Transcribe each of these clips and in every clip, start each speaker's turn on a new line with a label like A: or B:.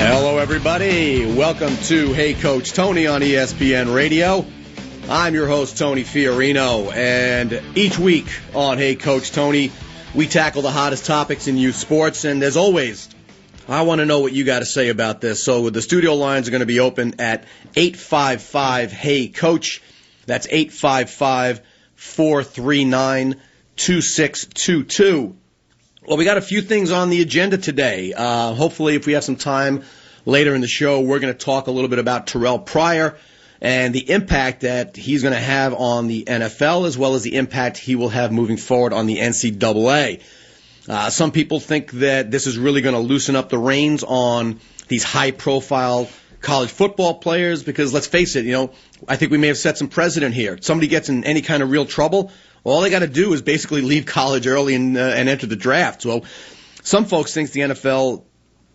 A: Hello, everybody. Welcome to Hey Coach Tony on ESPN Radio. I'm your host, Tony Fiorino, and each week on Hey Coach Tony, we tackle the hottest topics in youth sports, and as always, I want to know what you got to say about this. So the studio lines are going to be open at 855-HEY-COACH. That's 855-439-2622. Well, we got a few things on the agenda today. Hopefully, if we have some time later in the show, we're going to talk a little bit about Terrell Pryor and the impact that he's going to have on the NFL, as well as the impact he will have moving forward on the NCAA. Some people think that this is really going to loosen up the reins on these high-profile college football players because, let's face it, I think we may have set some precedent here. Somebody gets in any kind of real trouble, all they got to do is basically leave college early and enter the draft. So some folks think the NFL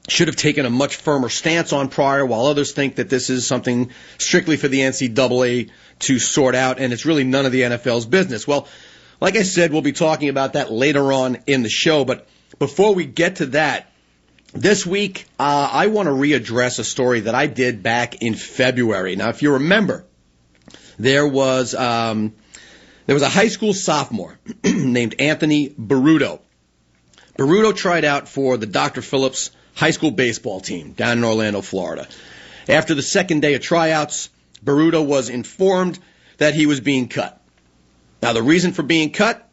A: should have taken a much firmer stance on Pryor, while others think that this is something strictly for the NCAA to sort out, and it's really none of the NFL's business. Well, like I said, we'll be talking about that later on in the show, but before we get to that, this week I want to readdress a story that I did back in February. Now, if you remember, there was a high school sophomore named Anthony Burruto. Burruto tried out for the Dr. Phillips High School baseball team down in Orlando, Florida. After the second day of tryouts, Burruto was informed that he was being cut. Now, the reason for being cut,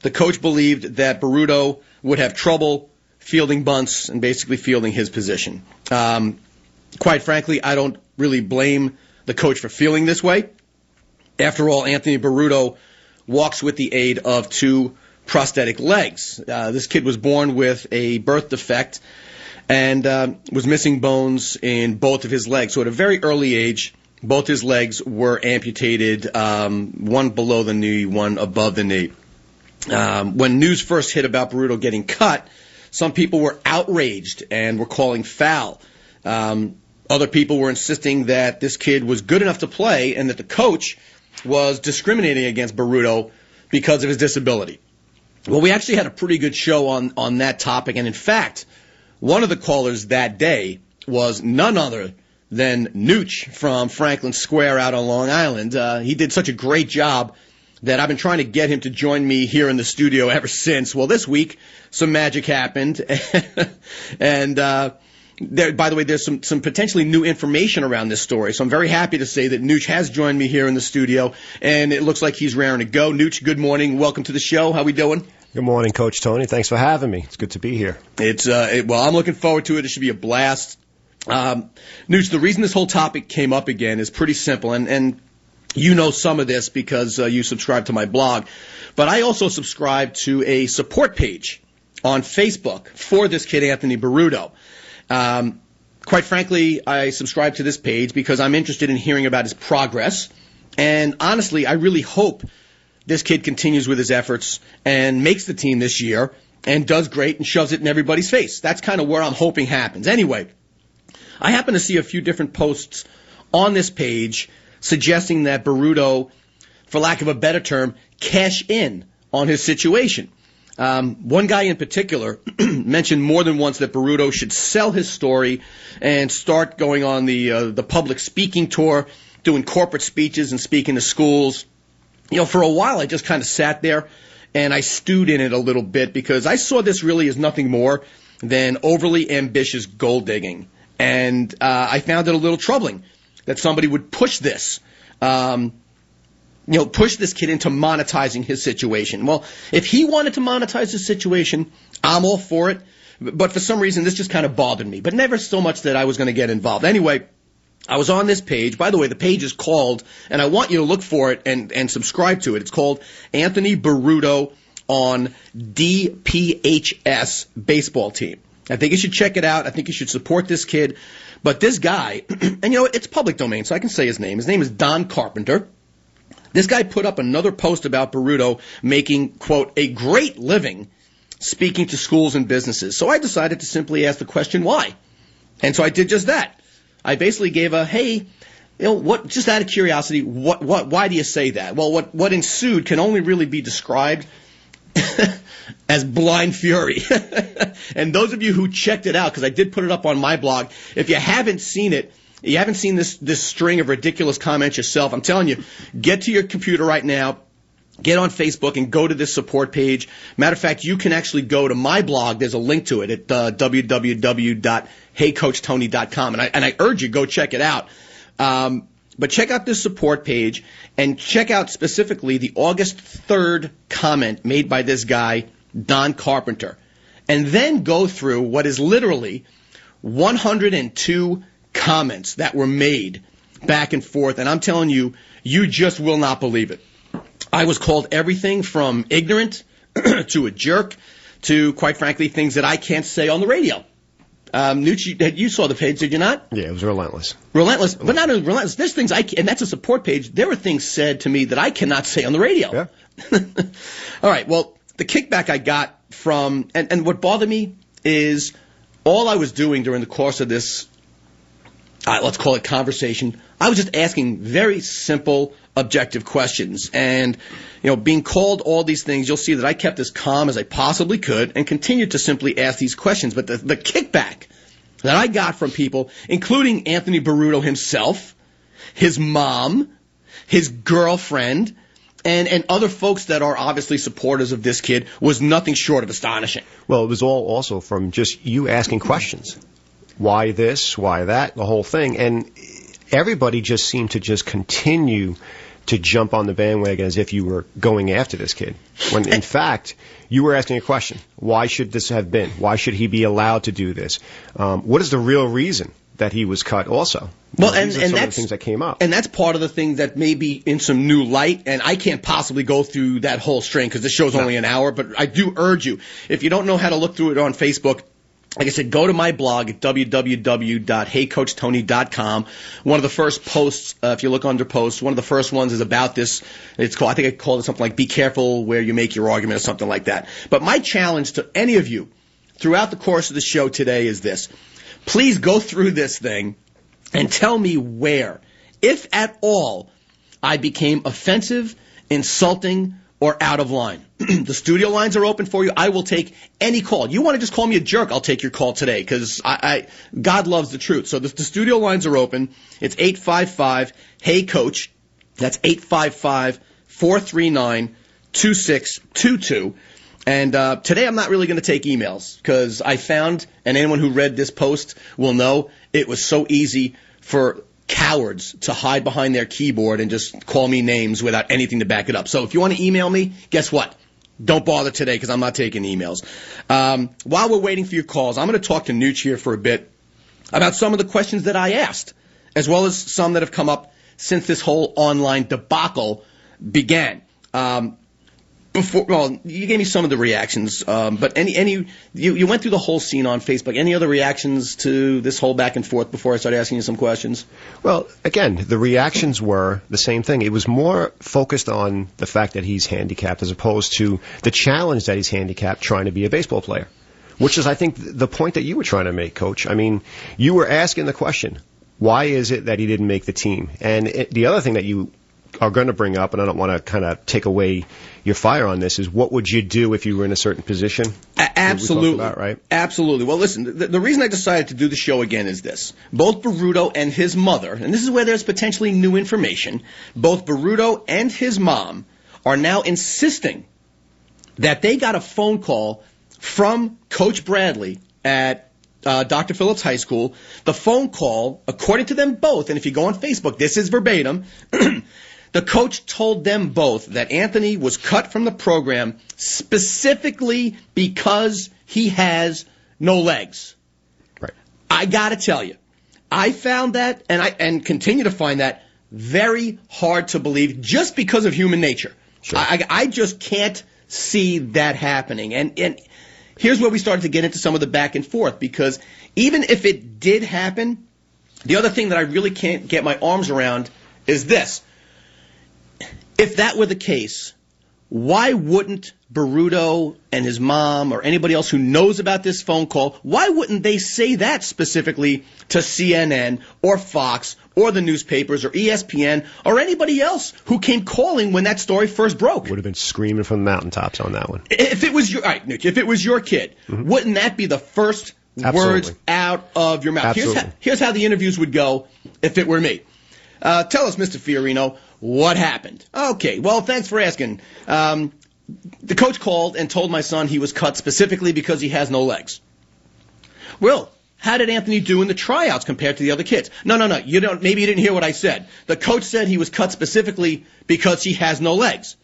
A: the coach believed that Burruto would have trouble fielding bunts and basically fielding his position. Quite frankly, I don't really blame the coach for feeling this way. After all, Anthony Burruto walks with the aid of two prosthetic legs. This kid was born with a birth defect and was missing bones in both of his legs. So at a very early age, both his legs were amputated, one below the knee, one above the knee. When news first hit about Burruto getting cut, some people were outraged and were calling foul. Other people were insisting that this kid was good enough to play and that the coach was discriminating against Burruto because of his disability. Well, we actually had a pretty good show on that topic, and in fact, one of the callers that day was none other than Nooch from Franklin Square out on Long Island. He did such a great job that I've been trying to get him to join me here in the studio ever since. Well, this week, some magic happened, and by the way, there's some potentially new information around this story, so I'm very happy to say that Nooch has joined me here in the studio, and it looks like he's raring to go. Nooch, good morning. Welcome to the show. How we doing?
B: Good morning, Coach Tony. Thanks for having me. It's good to be here.
A: Well, I'm looking forward to it. It should be a blast. Nooch, the reason this whole topic came up again is pretty simple, and you know some of this because you subscribe to my blog, but I also subscribe to a support page on Facebook for this kid, Anthony Burruto. Quite frankly, I subscribe to this page because I'm interested in hearing about his progress, and honestly, I really hope this kid continues with his efforts and makes the team this year and does great and shoves it in everybody's face. That's kind of where I'm hoping happens. Anyway, I happen to see a few different posts on this page suggesting that Burruto, for lack of a better term, cash in on his situation. One guy in particular mentioned more than once that Burruto should sell his story and start going on the public speaking tour, doing corporate speeches and speaking to schools. For a while I just kind of sat there and I stewed in it a little bit because I saw this really as nothing more than overly ambitious gold digging. And I found it a little troubling that somebody would push this, push this kid into monetizing his situation. Well, if he wanted to monetize his situation, I'm all for it. But for some reason, this just kind of bothered me. But never so much that I was going to get involved. Anyway, I was on this page. By the way, the page is called, and I want you to look for it and subscribe to it. It's called Anthony Burruto on DPHS Baseball Team. I think you should check it out. I think you should support this kid. But this guy, and it's public domain, so I can say his name. His name is Don Carpenter. This guy put up another post about Burruto making, quote, a great living speaking to schools and businesses. So I decided to simply ask the question, why? And so I did just that. I basically gave a, hey, just out of curiosity, why do you say that? Well, what ensued can only really be described as Blind Fury. And those of you who checked it out, because I did put it up on my blog, if you haven't seen it, you haven't seen this string of ridiculous comments yourself, I'm telling you, get to your computer right now, get on Facebook and go to this support page. Matter of fact, you can actually go to my blog. There's a link to it at www.heycoachtony.com. And I urge you, go check it out. But check out this support page and check out specifically the August 3rd comment made by this guy, Don Carpenter. And then go through what is literally 102 comments that were made back and forth. And I'm telling you, you just will not believe it. I was called everything from ignorant to a jerk to, quite frankly, things that I can't say on the radio. Nooch, you saw the page, did you not?
B: Yeah, it was relentless.
A: Relentless, but not only relentless. There's things and that's a support page. There were things said to me that I cannot say on the radio.
B: Yeah.
A: All right, well, the kickback I got from, and what bothered me is all I was doing during the course of this, let's call it conversation, I was just asking very simple, objective questions. And, being called all these things, you'll see that I kept as calm as I possibly could and continued to simply ask these questions. But the kickback that I got from people, including Anthony Burruto himself, his mom, his girlfriend, and other folks that are obviously supporters of this kid, was nothing short of astonishing.
B: Well, it was all also from just you asking questions. Why this? Why that? The whole thing. And everybody just seemed to just continue to jump on the bandwagon as if you were going after this kid. When, in fact, you were asking a question. Why should this have been? Why should he be allowed to do this? What is the real reason that he was cut also?
A: Well,
B: these are
A: and
B: some
A: that's
B: of the things that came up.
A: And that's part of the thing that may be in some new light, and I can't possibly go through that whole string because this show's only an hour, but I do urge you, if you don't know how to look through it on Facebook, like I said, go to my blog at www.heycoachtony.com. One of the first posts, if you look under posts, one of the first ones is about this. It's called, I think I called it something like "Be Careful Where You Make Your Argument" or something like that. But my challenge to any of you throughout the course of the show today is this. Please go through this thing and tell me where, if at all, I became offensive, insulting, or out of line. The studio lines are open for you. I will take any call. You want to just call me a jerk, I'll take your call today because God loves the truth. So the studio lines are open. It's 855-HEY-COACH. That's 855-439-2622. And today I'm not really going to take emails because I found, and anyone who read this post will know, it was so easy for cowards to hide behind their keyboard and just call me names without anything to back it up. So if you want to email me, guess what? Don't bother today because I'm not taking emails. While we're waiting for your calls, I'm going to talk to Nooch here for a bit about some of the questions that I asked, as well as some that have come up since this whole online debacle began. Well, you gave me some of the reactions, but you went through the whole scene on Facebook. Any other reactions to this whole back and forth before I started asking you some questions?
B: Well, again, the reactions were the same thing. It was more focused on the fact that he's handicapped as opposed to the challenge that he's handicapped trying to be a baseball player, which is, I think, the point that you were trying to make, Coach. I mean, you were asking the question, why is it that he didn't make the team? And the other thing that you are going to bring up, and I don't want to kind of take away your fire on this, is what would you do if you were in a certain position?
A: Absolutely.
B: About, right?
A: Absolutely. Well, listen, the reason I decided to do the show again is this. Both Burruto and his mother, and this is where there's potentially new information, both Burruto and his mom are now insisting that they got a phone call from Coach Bradley at Dr. Phillips High School. The phone call, according to them both, and if you go on Facebook, this is verbatim, the coach told them both that Anthony was cut from the program specifically because he has no legs.
B: Right.
A: I got to tell you, I found that, and continue to find that, very hard to believe just because of human nature.
B: Sure.
A: I just can't see that happening. And here's where we started to get into some of the back and forth, because even if it did happen, the other thing that I really can't get my arms around is this. If that were the case, why wouldn't Burruto and his mom or anybody else who knows about this phone call, why wouldn't they say that specifically to CNN or Fox or the newspapers or ESPN or anybody else who came calling when that story first broke?
B: Would have been screaming from the mountaintops on that one.
A: If it was your, all right, Nooch, if it was your kid, wouldn't that be the first words out of your mouth? Here's how the interviews would go if it were me. Tell us, Mr. Fiorino, what happened? Okay, well, thanks for asking. The coach called and told my son he was cut specifically because he has no legs. Well, how did Anthony do in the tryouts compared to the other kids? No. Maybe you didn't hear what I said. The coach said he was cut specifically because he has no legs.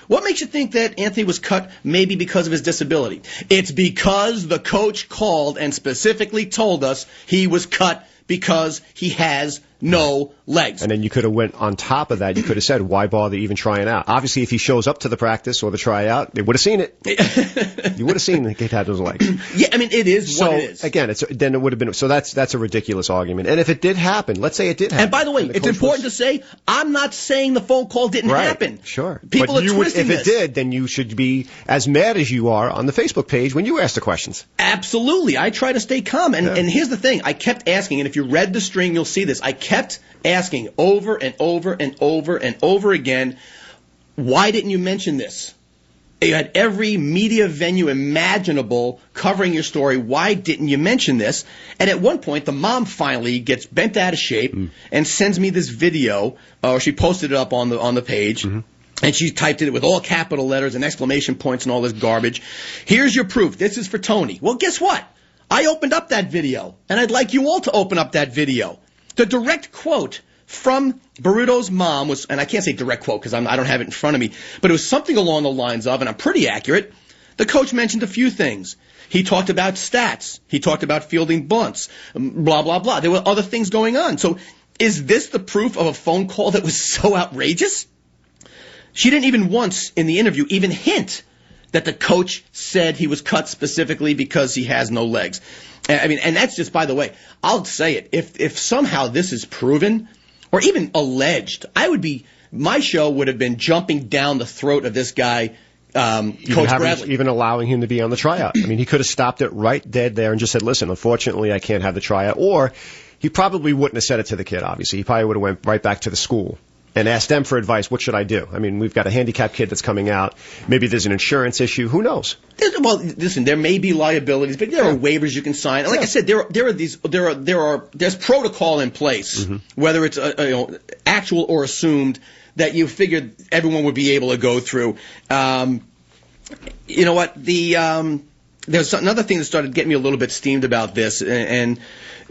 A: What makes you think that Anthony was cut maybe because of his disability? It's because the coach called and specifically told us he was cut because he has no legs.
B: And then you could have went on top of that. You could have said, why bother even trying out? Obviously, if he shows up to the practice or the tryout, they would have seen it. You would have seen the kid had those legs.
A: Yeah, I mean, it is what it is.
B: Again, then it would have been. So that's a ridiculous argument. And if it did happen, let's say it did happen.
A: And by the way, it's important to say, I'm not saying the phone call didn't happen.
B: Sure.
A: People are twisting this.
B: If it did, then you should be as mad as you are on the Facebook page when you ask the questions.
A: Absolutely. I try to stay calm. And here's the thing. I kept asking, and if you read the string, you'll see this. I kept asking over and over and over and over again, why didn't you mention this? You had every media venue imaginable covering your story. Why didn't you mention this? And at one point, the mom finally gets bent out of shape and sends me this video, or she posted it up on the page. And she typed it with all capital letters and exclamation points and all this garbage. Here's your proof. This is for Tony. Well, guess what? I opened up that video, and I'd like you all to open up that video. The direct quote from Burruto's mom was, and I can't say direct quote because I don't have it in front of me, but it was something along the lines of, and I'm pretty accurate, the coach mentioned a few things. He talked about stats. He talked about fielding bunts, blah, blah, blah. There were other things going on. So is this the proof of a phone call that was so outrageous? She didn't even once in the interview even hint that the coach said he was cut specifically because he has no legs. I mean, and that's just, by the way, I'll say it. If somehow this is proven or even alleged, my show would have been jumping down the throat of this guy, Coach Bradley.
B: Even allowing him to be on the tryout. I mean, he could have stopped it right dead there and just said, listen, unfortunately, I can't have the tryout. Or he probably wouldn't have said it to the kid, obviously. He probably would have went right back to the school and asked them for advice. What should I do? I mean, we've got a handicapped kid that's coming out. Maybe there's an insurance issue. Who knows?
A: Well, listen, there may be liabilities, but there are waivers you can sign. And like I said, there's protocol in place, whether it's actual or assumed, that you figured everyone would be able to go through. You know what? There's another thing that started getting me a little bit steamed about this, and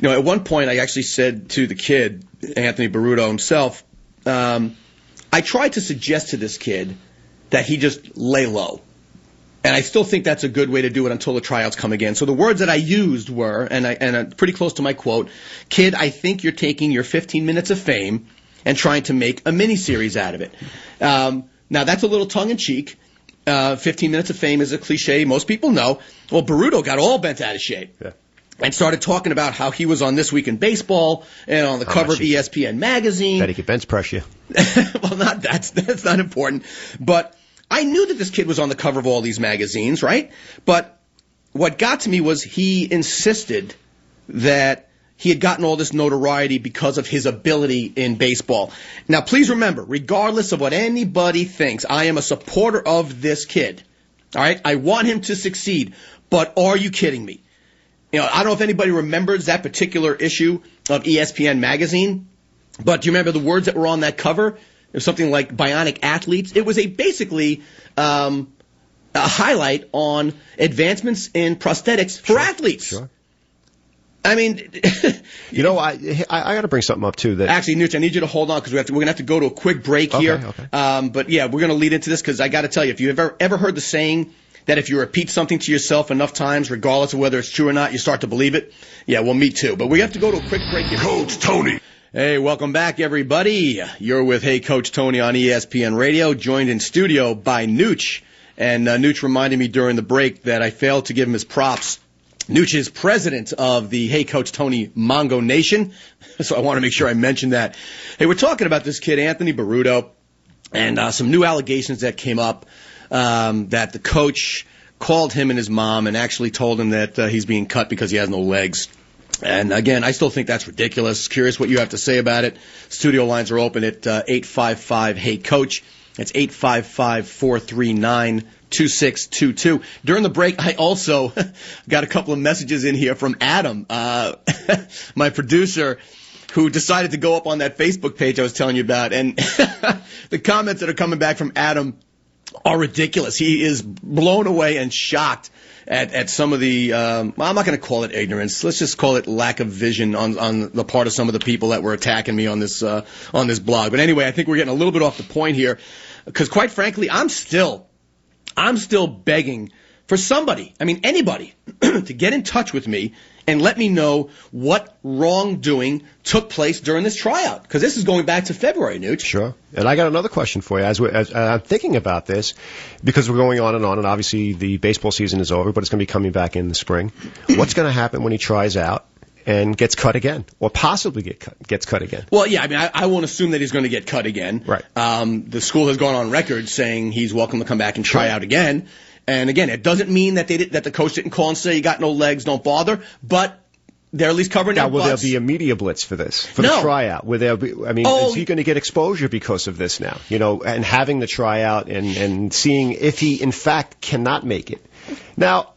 A: at one point I actually said to the kid, Anthony Burruto himself, I tried to suggest to this kid that he just lay low. And I still think that's a good way to do it until the tryouts come again. So the words that I used were, and pretty close to my quote, kid, I think you're taking your 15 minutes of fame and trying to make a mini-series out of it. Now, that's a little tongue-in-cheek. 15 minutes of fame is a cliche. Most people know. Well, Burruto got all bent out of shape. Yeah. And started talking about how he was on This Week in Baseball and on the cover of ESPN magazine.
B: Bet he could bench press you.
A: Well, that's not important. But I knew that this kid was on the cover of all these magazines, right? But what got to me was he insisted that he had gotten all this notoriety because of his ability in baseball. Now, please remember, regardless of what anybody thinks, I am a supporter of this kid. All right? I want him to succeed. But are you kidding me? I don't know if anybody remembers that particular issue of ESPN magazine, but do you remember the words that were on that cover? It was something like bionic athletes. It was basically a highlight on advancements in prosthetics for athletes. Sure. I mean,
B: I got to bring something up too. That
A: actually, Nooch, I need you to hold on because we're going to have to go to a quick break here.
B: Okay.
A: But yeah, we're going to lead into this because I got to tell you, if you've ever heard the saying that if you repeat something to yourself enough times, regardless of whether it's true or not, you start to believe it. Yeah, well, me too. But we have to go to a quick break here.
C: Coach Tony.
A: Hey, welcome back, everybody. You're with Hey Coach Tony on ESPN Radio, joined in studio by Nooch. And Nooch reminded me during the break that I failed to give him his props. Nooch is president of the Hey Coach Tony Mongo Nation, so I want to make sure I mention that. Hey, we're talking about this kid, Anthony Burruto. and some new allegations that came up that the coach called him and his mom and actually told him that he's being cut because he has no legs. And again, I still think that's ridiculous. Curious what you have to say about it. Studio lines are open at 855-HEY-COACH. That's 855-439-2622. During the break, I also got a couple of messages in here from Adam, my producer, who decided to go up on that Facebook page I was telling you about. And the comments that are coming back from Adam are ridiculous. He is blown away and shocked at some of the, well, I'm not going to call it ignorance. Let's just call it lack of vision on the part of some of the people that were attacking me on this blog. But anyway, I think we're getting a little bit off the point here because, quite frankly, I'm still begging for somebody, I mean anybody, to get in touch with me and let me know what wrongdoing took place during this tryout. Because this is going back to February, Nooch.
B: Sure. And I got another question for you. As I'm thinking about this, because we're going on, and obviously the baseball season is over, but it's going to be coming back in the spring. What's going to happen when he tries out and gets cut again, or possibly gets cut again?
A: Well, yeah, I mean, I won't assume that he's going to get cut again.
B: Right.
A: The school has gone on record saying he's welcome to come back and try out again. And again, it doesn't mean that that the coach didn't call and say you got no legs, don't bother. But they're at least covering their butts.
B: Now, will there be a media blitz for this, for the tryout? Will there be? I mean, is he going to get exposure because of this now? You know, and having the tryout and seeing if he in fact cannot make it. Now,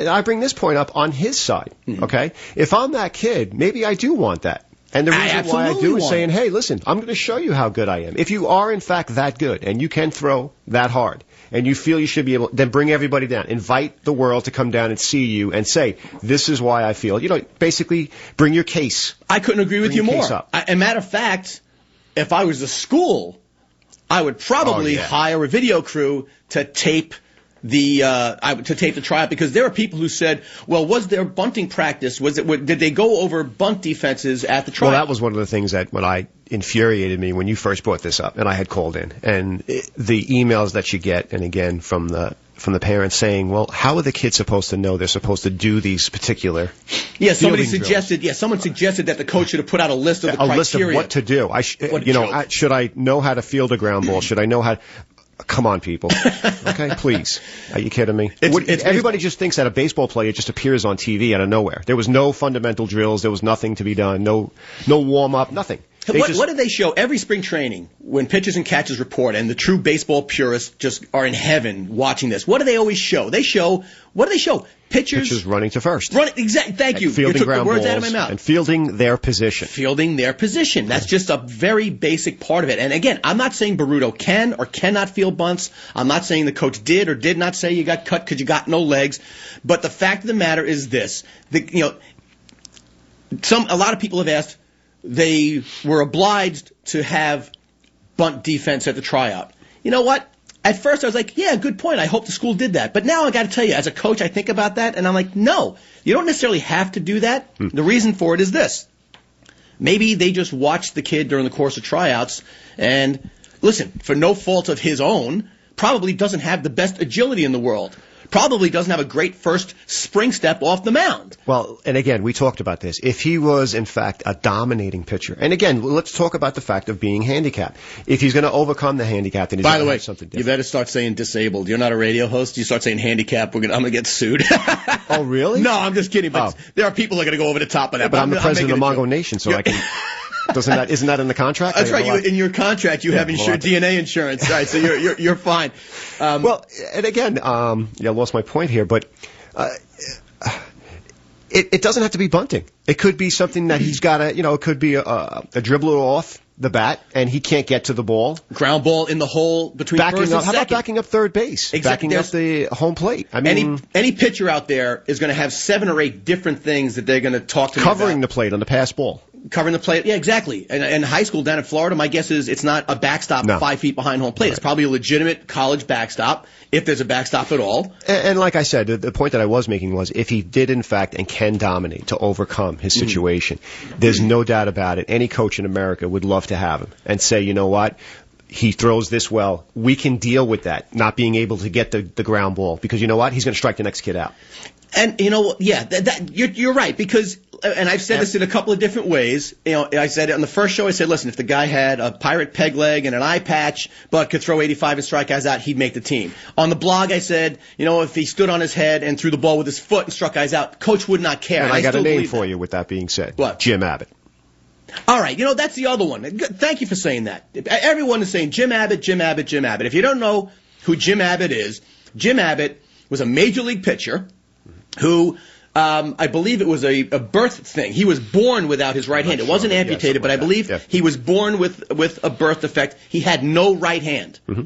B: I bring this point up on his side. Okay, if I'm that kid, maybe I do want that. And the reason why I do is saying, hey, listen, I'm going to show you how good I am. If you are, in fact, that good and you can throw that hard and you feel you should be able, then bring everybody down. Invite the world to come down and see you and say, this is why I feel. You know, basically bring your case.
A: I couldn't agree with you more. As a matter of fact, if I was the school, I would probably hire a video crew to tape the tryout, because there are people who said, well, was there bunting practice? Did they go over bunt defenses at the tryout?
B: Well, that was one of the things that infuriated me when you first brought this up, and I had called in, and the emails that you get, and again from the parents saying, well, how are the kids supposed to know they're supposed to do these particular
A: someone suggested that the coach should have put out a list of the criteria.
B: A list of what to do. Should I know how to field a ground ball? Should I know how? Come on, people. Okay, please. Are you kidding me? Everybody just thinks that a baseball player just appears on TV out of nowhere. There was no fundamental drills. There was nothing to be done. No warm-up, nothing.
A: What do they show every spring training when pitchers and catchers report, and the true baseball purists just are in heaven watching this? What do they always show? What do they show? Pitchers running
B: to first.
A: Exactly. Thank you.
B: Fielding
A: you took
B: ground
A: the words
B: balls
A: out of my mouth.
B: And fielding their position.
A: That's just a very basic part of it. And again, I'm not saying Burruto can or cannot field bunts. I'm not saying the coach did or did not say you got cut because you got no legs. But the fact of the matter is this: a lot of people have asked. They were obliged to have bunt defense at the tryout. You know what? At first I was like, yeah, good point. I hope the school did that. But now I got to tell you, as a coach, I think about that, and I'm like, no, you don't necessarily have to do that. The reason for it is this. Maybe they just watched the kid during the course of tryouts and, listen, for no fault of his own, probably doesn't have the best agility in the world. Probably doesn't have a great first spring step off the mound.
B: Well, and again, we talked about this. If he was, in fact, a dominating pitcher, and again, let's talk about the fact of being handicapped. If he's going to overcome the handicap, then he's going to have something different.
A: You better start saying disabled. You're not a radio host. You start saying handicap, I'm going to get sued.
B: Oh, really?
A: No, I'm just kidding. But there are people that are going to go over the top of that.
B: But I'm the president of Mongo Nation, so I can... Isn't that in the contract?
A: That's right. In your contract, you have DNA insurance, right? So you're fine.
B: Well, and again, I lost my point here, but it doesn't have to be bunting. It could be something that he's got to, it could be a dribbler off the bat and he can't get to the ball.
A: Ground ball in the hole between first and second.
B: How about backing up third base?
A: Exactly.
B: Backing up the home plate. I mean,
A: any pitcher out there is going to have 7 or 8 different things that they're going to talk to.
B: Covering the plate on the pass ball.
A: Covering the plate, yeah, exactly. And in high school down in Florida, my guess is it's not a backstop 5 feet behind home plate. Right. It's probably a legitimate college backstop, if there's a backstop at all.
B: And like I said, the point that I was making was if he did, in fact, and can dominate to overcome his situation, there's no doubt about it. Any coach in America would love to have him and say, you know what? He throws this well. We can deal with that, not being able to get the ground ball. Because you know what? He's going to strike the next kid out.
A: And you're right, because, and I've said this in a couple of different ways. I said it on the first show. I said, listen, if the guy had a pirate peg leg and an eye patch, but could throw 85 and strike guys out, he'd make the team. On the blog, I said, if he stood on his head and threw the ball with his foot and struck guys out, coach would not care.
B: And I got a name for you. With that being said,
A: what?
B: Jim Abbott.
A: All right, that's the other one. Thank you for saying that. Everyone is saying Jim Abbott, Jim Abbott, Jim Abbott. If you don't know who Jim Abbott is, Jim Abbott was a major league pitcher who, I believe it was a birth thing. He was born without his right hand. It wasn't amputated, but I believe he was born with a birth defect. He had no right hand. Mm-hmm.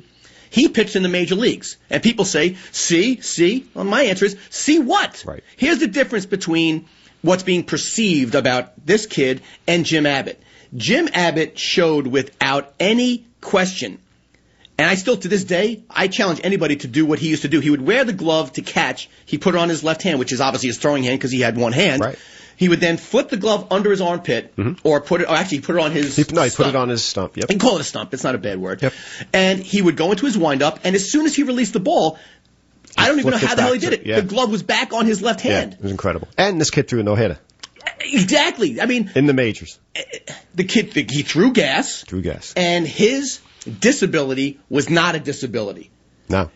A: He pitched in the major leagues. And people say, see? Well, my answer is, see what?
B: Right.
A: Here's the difference between what's being perceived about this kid and Jim Abbott. Jim Abbott showed without any question, and I still, to this day, I challenge anybody to do what he used to do. He would wear the glove to catch. He'd put it on his left hand, which is obviously his throwing hand because he had one hand.
B: Right.
A: He would then flip the glove under his armpit, or put it on his
B: stump. No, he put it on his stump, yep.
A: You can call it a stump. It's not a bad word.
B: Yep.
A: And he would go into his windup, and as soon as he released the ball, I don't even know how the hell he did it.
B: Yeah.
A: The glove was back on his left hand.
B: Yeah, it was incredible. And this kid threw a no-hitter.
A: Exactly. I mean,
B: in the majors.
A: The kid, he threw gas. And his disability was not a disability.
B: No.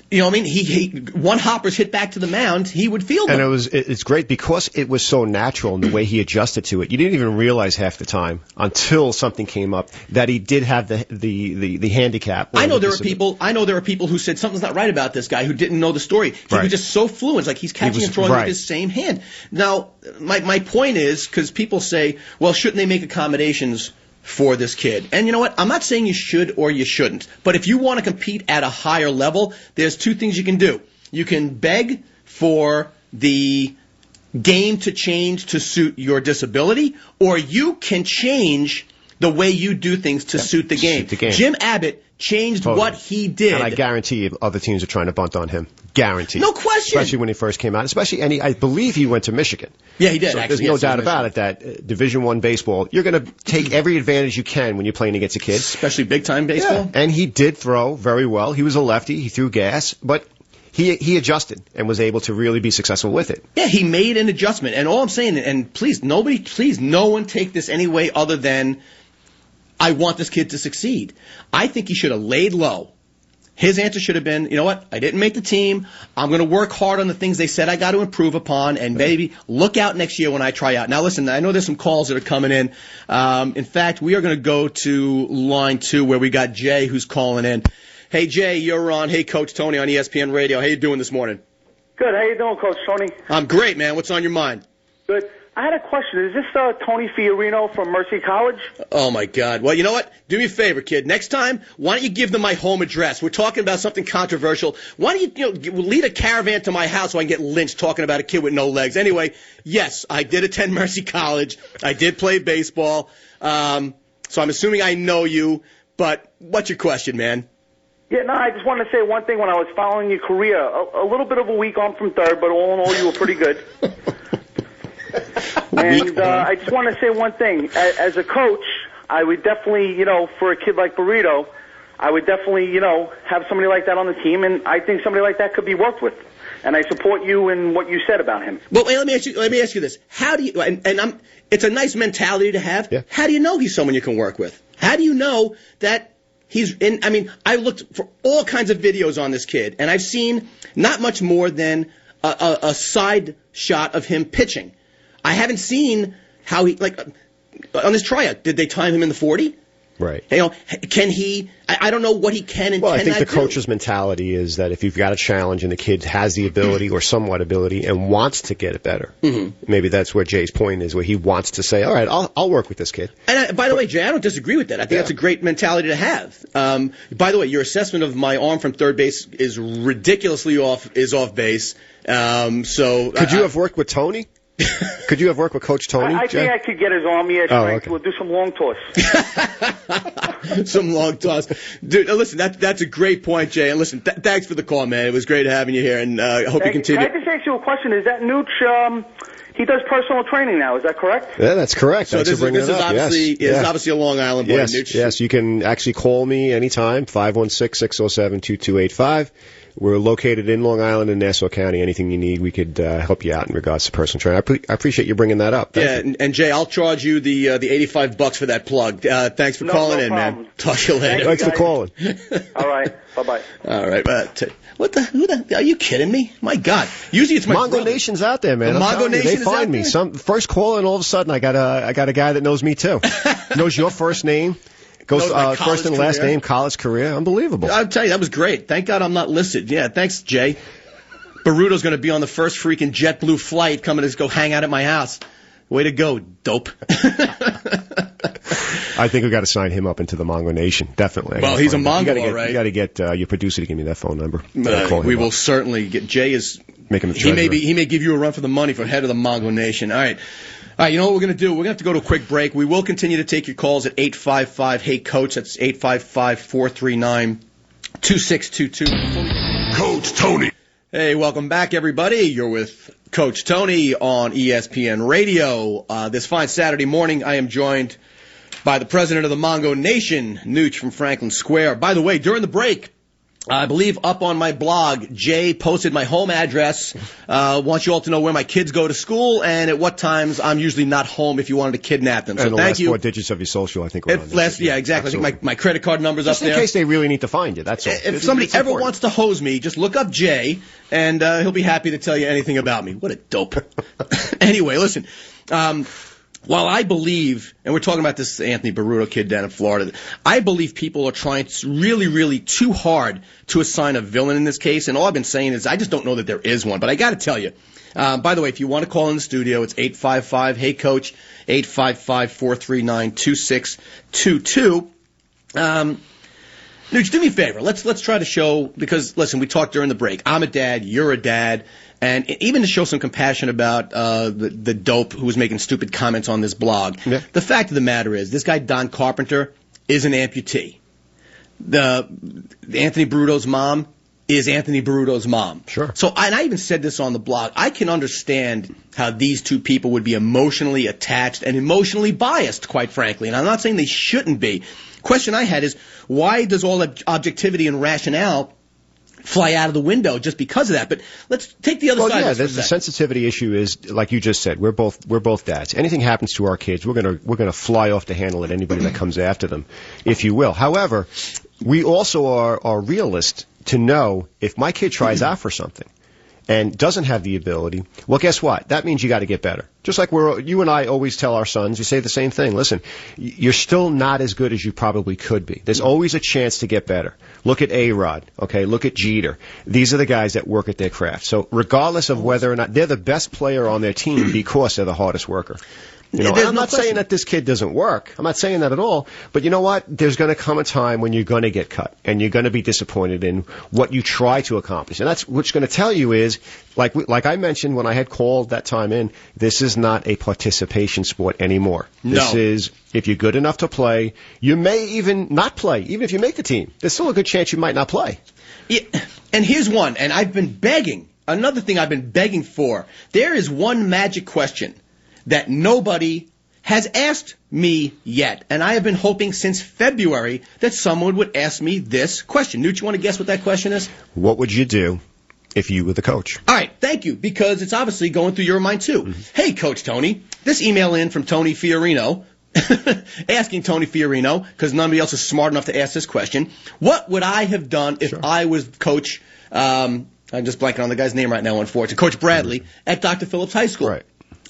A: You know what I mean? He one hopper's hit back to the mound, he would field them.
B: And it's great because it was so natural in the way he adjusted to it. You didn't even realize half the time until something came up that he did have the handicap.
A: I know there are people who said something's not right about this guy who didn't know the story. He was just so fluent. It's like he's catching and throwing with his same hand. Now, my point is, because people say, well, shouldn't they make accommodations for this kid? And you know what? I'm not saying you should or you shouldn't. But if you want to compete at a higher level, there's two things you can do. You can beg for the game to change to suit your disability, or you can change the way you do things to suit the game. Jim Abbott changed what he did.
B: And I guarantee you other teams are trying to bunt on him. Guaranteed.
A: No question.
B: Especially when he first came out. And I believe he went to Michigan.
A: Yeah, he did.
B: So there's no doubt about it that Division I baseball, you're going to take every advantage you can when you're playing against a kid.
A: Especially big-time baseball.
B: Yeah. And he did throw very well. He was a lefty. He threw gas. But he adjusted and was able to really be successful with it.
A: Yeah, he made an adjustment. And all I'm saying, and please, no one take this any way other than I want this kid to succeed. I think he should have laid low. His answer should have been, you know what, I didn't make the team. I'm going to work hard on the things they said I got to improve upon, and maybe look out next year when I try out. Now, listen, I know there's some calls that are coming in. In fact, we are going to go to line 2 where we got Jay who's calling in. Hey, Jay, you're on. Hey, Coach Tony on ESPN Radio. How you doing this morning?
C: Good. How you doing, Coach Tony?
A: I'm great, man. What's on your mind?
C: Good. I had a question. Is this Tony Fiorino from Mercy College?
A: Oh, my God. Well, you know what? Do me a favor, kid. Next time, why don't you give them my home address? We're talking about something controversial. Why don't you lead a caravan to my house so I can get lynched talking about a kid with no legs? Anyway, yes, I did attend Mercy College. I did play baseball. So I'm assuming I know you. But what's your question, man?
C: Yeah, no, I just wanted to say one thing. When I was following your career, a little bit of a week on from third, but all in all, you were pretty good. And I just want to say one thing. As a coach, I would definitely, for a kid like Burruto, I would definitely, have somebody like that on the team, and I think somebody like that could be worked with. And I support you in what you said about him.
A: Well, let me ask you this. How do you, it's a nice mentality to have.
B: Yeah.
A: How do you know he's someone you can work with? How do you know that he's in, I looked for all kinds of videos on this kid, and I've seen not much more than a side shot of him pitching. I haven't seen how he, on this tryout, did they time him in the 40?
B: Right.
A: Can he, I don't know what he can and cannot do.
B: Well, I think the coach's mentality is that if you've got a challenge and the kid has the ability or somewhat ability and wants to get it better, maybe that's where Jay's point is, where he wants to say, all right, I'll work with this kid.
A: And by the way, Jay, I don't disagree with that. I think that's a great mentality to have. By the way, your assessment of my arm from third base is ridiculously off base.
B: Could you have worked with Tony? Could you have worked with Coach Tony?
C: I think I could get his arm strength.
B: Okay.
C: We'll do some long toss.
A: Some long toss. Dude, listen, that's a great point, Jay. And listen, thanks for the call, man. It was great having you here, and I hope you continue.
C: Can I just ask you a question? Is that Nooch, he does personal training now, is that correct?
B: Yeah, that's correct.
A: So this is obviously a Long Island boy,
B: yes,
A: Nooch.
B: Yes, you can actually call me anytime, 516-607-2285. We're located in Long Island and Nassau County. Anything you need, we could help you out in regards to personal training. I appreciate you bringing that up.
A: Thank you. And Jay, I'll charge you the $85 for that plug. Thanks for calling in,
C: problem.
A: man. Talk to you later.
B: Thanks for calling.
C: All right. Bye-bye.
A: All right. Who the, are you kidding me? My God. Usually it's my
B: Mongo
A: brother.
B: Nation's out there, man.
A: The Mongo Nation
B: they
A: is
B: find
A: out
B: me.
A: there?
B: First call, and all of a sudden I got a guy that knows me too. Knows your first name. Goes
A: Knows my
B: first and last
A: career.
B: name, college career. Unbelievable.
A: I'll tell you, that was great. Thank God I'm not listed. Yeah, thanks, Jay. Burruto's going to be on the first freaking JetBlue flight coming to go hang out at my house. Way to go, dope.
B: I think we got to sign him up into the Mongo Nation. Definitely.
A: Well, he's a Mongo, all right.
B: You got to get your producer to give me that phone number.
A: We will certainly get. Jay is.
B: Make him the
A: he
B: treasurer.
A: may give you a run for the money for head of the Mongo Nation. All right. You know what we're going to do? We're going to have to go to a quick break. We will continue to take your calls at 855-HEY-COACH. That's 855-439-2622.
D: Coach Tony.
A: Hey, welcome back, everybody. You're with Coach Tony on ESPN Radio. This fine Saturday morning, I am joined by the president of the Mongo Nation, Nooch from Franklin Square. By the way, during the break, I believe up on my blog, Jay posted my home address. Wants you all to know where my kids go to school and at what times I'm usually not home if you wanted to kidnap them. So
B: and the
A: thank
B: last
A: you.
B: 4 digits of your social, I think. Were on there.
A: Yeah, exactly.
B: Absolutely.
A: I think my credit card number's
B: Just
A: up there.
B: in case they really need to find you. That's all.
A: If somebody
B: It's
A: ever
B: important.
A: wants to hose me, just look up Jay, and he'll be happy to tell you anything about me. What a dope. Anyway, listen. While I believe, and we're talking about this Anthony Burruto kid down in Florida, I believe people are trying really, really too hard to assign a villain in this case, and all I've been saying is I just don't know that there is one. But I got to tell you, by the way, if you want to call in the studio, it's 855-HEY-COACH, 855-439-2622. Nooch, do me a favor. Let's try to show, because, listen, we talked during the break. I'm a dad. You're a dad. And even to show some compassion about the dope who was making stupid comments on this blog.
B: Yeah.
A: The fact of the matter is, this guy, Don Carpenter, is an amputee. Anthony Burruto's mom is Anthony Burruto's mom.
B: Sure.
A: So, and I even said this on the blog, I can understand how these two people would be emotionally attached and emotionally biased, quite frankly. And I'm not saying they shouldn't be. Question I had is, why does all objectivity and rationale fly out of the window just because of that? But let's take the other side of this for a
B: the
A: second.
B: sensitivity issue is, like you just said, we're both dads. Anything happens to our kids, we're gonna fly off the handle at anybody that comes after them, if you will. However, we also are realists to know if my kid tries out for something and doesn't have the ability, well, guess what? That means you got to get better. Just like you and I always tell our sons, you say the same thing. Listen, you're still not as good as you probably could be. There's always a chance to get better. Look at A-Rod, okay? Look at Jeter. These are the guys that work at their craft. So regardless of whether or not they're the best player on their team because they're the hardest worker. You know,
A: There's
B: I'm
A: no
B: not saying
A: question.
B: that this kid doesn't work. I'm not saying that at all. But you know what? There's going to come a time when you're going to get cut, and you're going to be disappointed in what you try to accomplish. And that's what's going to tell you is, like I mentioned when I had called that time in, this is not a participation sport anymore. This is, if you're good enough to play, you may even not play. Even if you make the team, there's still a good chance you might not play.
A: Yeah, and here's one, and I've been begging, another thing I've been begging for. There is one magic question that nobody has asked me yet, and I have been hoping since February that someone would ask me this question. Nooch, you want to guess what that question is?
B: What would you do if you were the coach?
A: All right, thank you, because it's obviously going through your mind too. Mm-hmm. Hey, Coach Tony, this email in from Tony Fiorino, asking Tony Fiorino, because nobody else is smart enough to ask this question, what would I have done if I was Coach, I'm just blanking on the guy's name right now, unfortunately, Coach Bradley at Dr. Phillips High School?
B: Right.